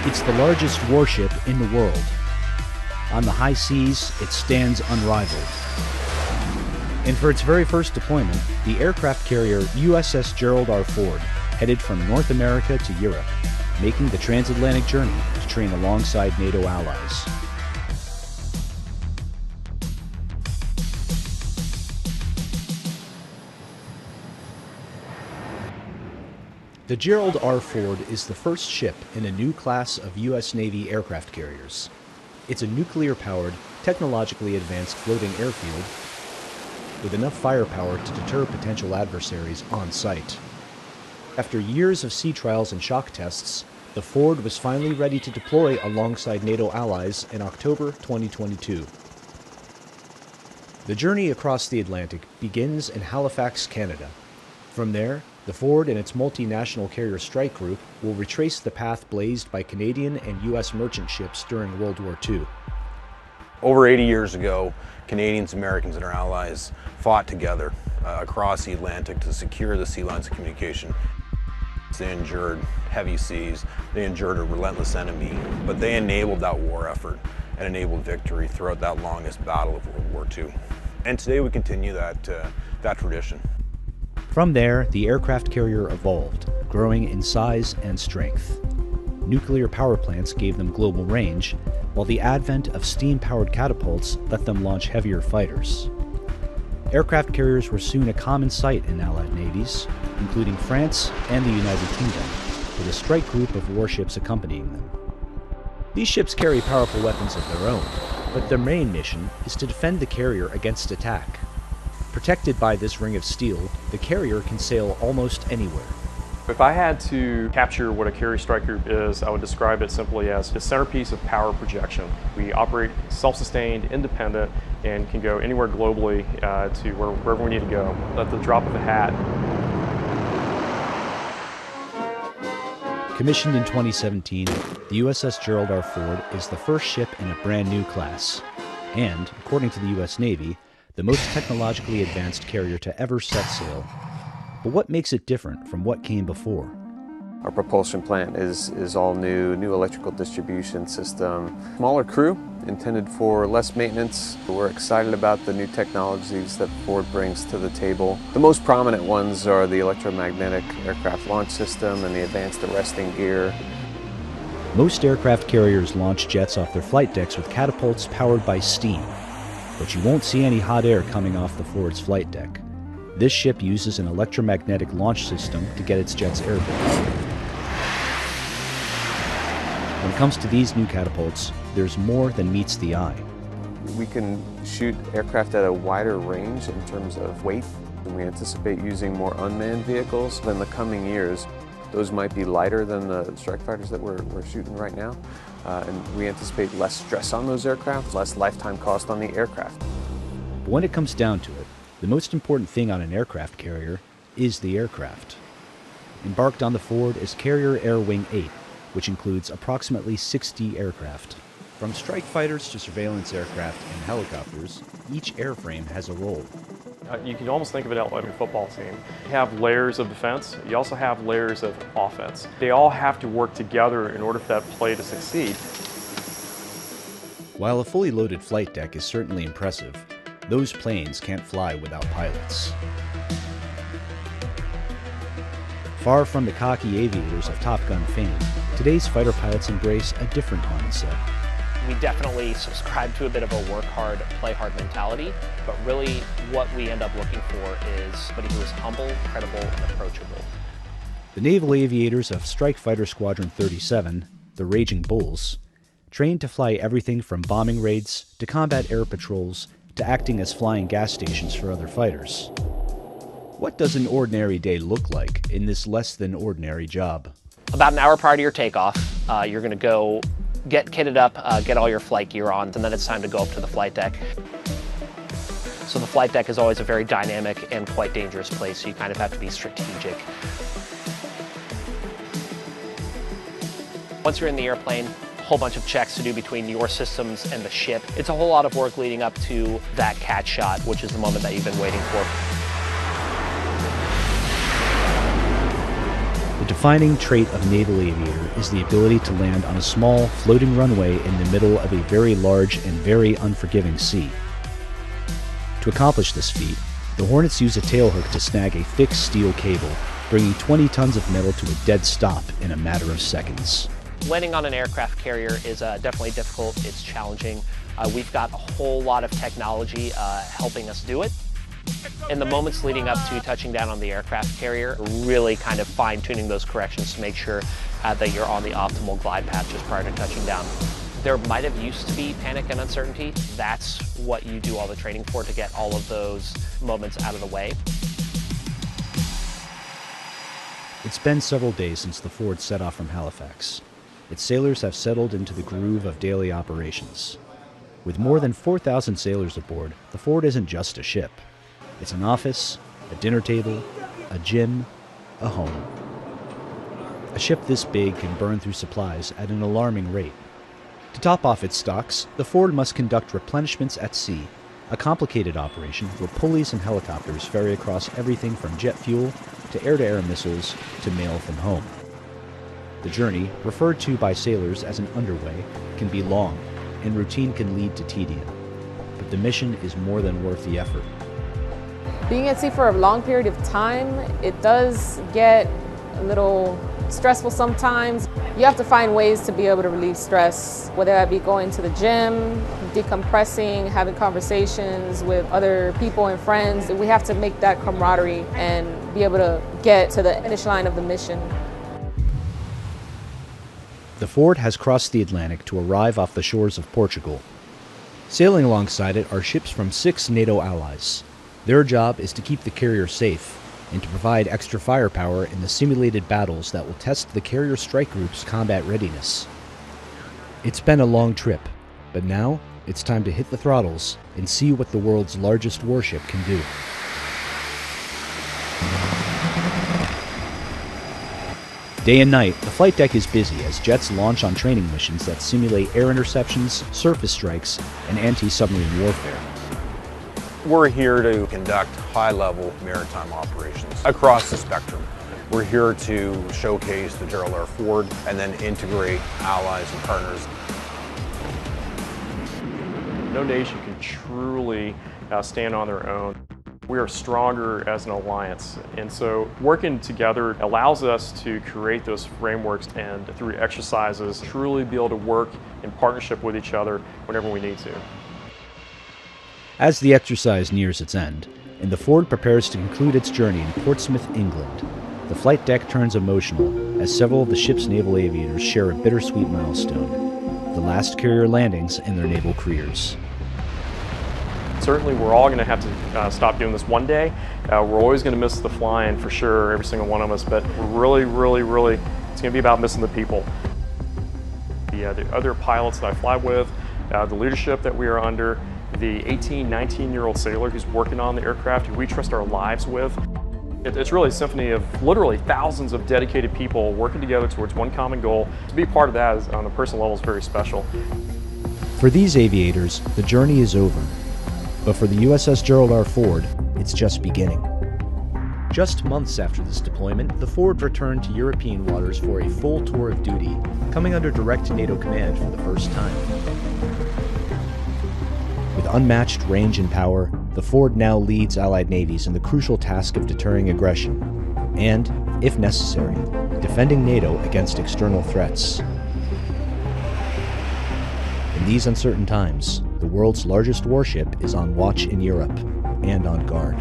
It's the largest warship in the world. On the high seas, it stands unrivaled. And for its very first deployment, the aircraft carrier USS Gerald R. Ford headed from North America to Europe, making the transatlantic journey to train alongside NATO allies. The Gerald R. Ford is the first ship in a new class of U.S. Navy aircraft carriers. It's a nuclear-powered, technologically advanced floating airfield with enough firepower to deter potential adversaries on site. After years of sea trials and shock tests, the Ford was finally ready to deploy alongside NATO allies in October 2022. The journey across the Atlantic begins in Halifax, Canada. From there, the Ford and its multinational carrier strike group will retrace the path blazed by Canadian and U.S. merchant ships during World War II. Over 80 years ago, Canadians, Americans, and our allies fought together across the Atlantic to secure the sea lines of communication. They endured heavy seas, they endured a relentless enemy, but they enabled that war effort and enabled victory throughout that longest battle of World War II. And today we continue that tradition. From there, the aircraft carrier evolved, growing in size and strength. Nuclear power plants gave them global range, while the advent of steam-powered catapults let them launch heavier fighters. Aircraft carriers were soon a common sight in Allied navies, including France and the United Kingdom, with a strike group of warships accompanying them. These ships carry powerful weapons of their own, but their main mission is to defend the carrier against attack. Protected by this ring of steel, the carrier can sail almost anywhere. If I had to capture what a carrier strike group is, I would describe it simply as the centerpiece of power projection. We operate self-sustained, independent, and can go anywhere globally to wherever we need to go at the drop of a hat. Commissioned in 2017, the USS Gerald R. Ford is the first ship in a brand new class, and, according to the U.S. Navy, the most technologically advanced carrier to ever set sail. But what makes it different from what came before? Our propulsion plant is all new electrical distribution system. Smaller crew, intended for less maintenance. We're excited about the new technologies that Ford brings to the table. The most prominent ones are the electromagnetic aircraft launch system and the advanced arresting gear. Most aircraft carriers launch jets off their flight decks with catapults powered by steam. But you won't see any hot air coming off the Ford's flight deck. This ship uses an electromagnetic launch system to get its jets airborne. When it comes to these new catapults, there's more than meets the eye. We can shoot aircraft at a wider range in terms of weight, and we anticipate using more unmanned vehicles in the coming years. Those might be lighter than the strike fighters that we're shooting right now, and we anticipate less stress on those aircraft, less lifetime cost on the aircraft. But when it comes down to it, the most important thing on an aircraft carrier is the aircraft. Embarked on the Ford is Carrier Air Wing 8, which includes approximately 60 aircraft. From strike fighters to surveillance aircraft and helicopters, each airframe has a role. You can almost think of it like a football team. You have layers of defense, you also have layers of offense. They all have to work together in order for that play to succeed. While a fully loaded flight deck is certainly impressive, those planes can't fly without pilots. Far from the cocky aviators of Top Gun fame, today's fighter pilots embrace a different mindset. We definitely subscribe to a bit of a work hard, play hard mentality, but really what we end up looking for is somebody who is humble, credible, and approachable. The naval aviators of Strike Fighter Squadron 37, the Raging Bulls, trained to fly everything from bombing raids to combat air patrols to acting as flying gas stations for other fighters. What does an ordinary day look like in this less than ordinary job? About an hour prior to your takeoff, you're going to go get kitted up, get all your flight gear on, and then it's time to go up to the flight deck. So the flight deck is always a very dynamic and quite dangerous place, so you kind of have to be strategic. Once you're in the airplane, a whole bunch of checks to do between your systems and the ship. It's a whole lot of work leading up to that catch shot, which is the moment that you've been waiting for. The defining trait of naval aviator is the ability to land on a small, floating runway in the middle of a very large and very unforgiving sea. To accomplish this feat, the Hornets use a tailhook to snag a thick steel cable, bringing 20 tons of metal to a dead stop in a matter of seconds. Landing on an aircraft carrier is definitely difficult. It's challenging. We've got a whole lot of technology helping us do it. In the moments leading up to touching down on the aircraft carrier, really kind of fine-tuning those corrections to make sure that you're on the optimal glide path just prior to touching down. There might have used to be panic and uncertainty. That's what you do all the training for, to get all of those moments out of the way. It's been several days since the Ford set off from Halifax. Its sailors have settled into the groove of daily operations. With more than 4,000 sailors aboard, the Ford isn't just a ship. It's an office, a dinner table, a gym, a home. A ship this big can burn through supplies at an alarming rate. To top off its stocks, the Ford must conduct replenishments at sea, a complicated operation where pulleys and helicopters ferry across everything from jet fuel to air-to-air missiles to mail from home. The journey, referred to by sailors as an underway, can be long, and routine can lead to tedium. But the mission is more than worth the effort. Being at sea for a long period of time, it does get a little stressful sometimes. You have to find ways to be able to relieve stress, whether that be going to the gym, decompressing, having conversations with other people and friends. We have to make that camaraderie and be able to get to the finish line of the mission. The Ford has crossed the Atlantic to arrive off the shores of Portugal. Sailing alongside it are ships from 6 NATO allies. Their job is to keep the carrier safe and to provide extra firepower in the simulated battles that will test the carrier strike group's combat readiness. It's been a long trip, but now it's time to hit the throttles and see what the world's largest warship can do. Day and night, the flight deck is busy as jets launch on training missions that simulate air interceptions, surface strikes, and anti-submarine warfare. We're here to conduct high-level maritime operations across the spectrum. We're here to showcase the Gerald R. Ford and then integrate allies and partners. No nation can truly stand on their own. We are stronger as an alliance, and so working together allows us to create those frameworks and through exercises truly be able to work in partnership with each other whenever we need to. As the exercise nears its end, and the Ford prepares to conclude its journey in Portsmouth, England, the flight deck turns emotional as several of the ship's naval aviators share a bittersweet milestone, the last carrier landings in their naval careers. Certainly we're all going to have to stop doing this one day. We're always going to miss the flying for sure, every single one of us, but we're really, it's going to be about missing the people. The other pilots that I fly with, the leadership that we are under, the 18, 19-year-old sailor who's working on the aircraft, who we trust our lives with. It's really a symphony of literally thousands of dedicated people working together towards one common goal. To be part of that is, on a personal level, is very special. For these aviators, the journey is over. But for the USS Gerald R. Ford, it's just beginning. Just months after this deployment, the Ford returned to European waters for a full tour of duty, coming under direct NATO command for the first time. With unmatched range and power, the Ford now leads Allied navies in the crucial task of deterring aggression and, if necessary, defending NATO against external threats. In these uncertain times, the world's largest warship is on watch in Europe and on guard.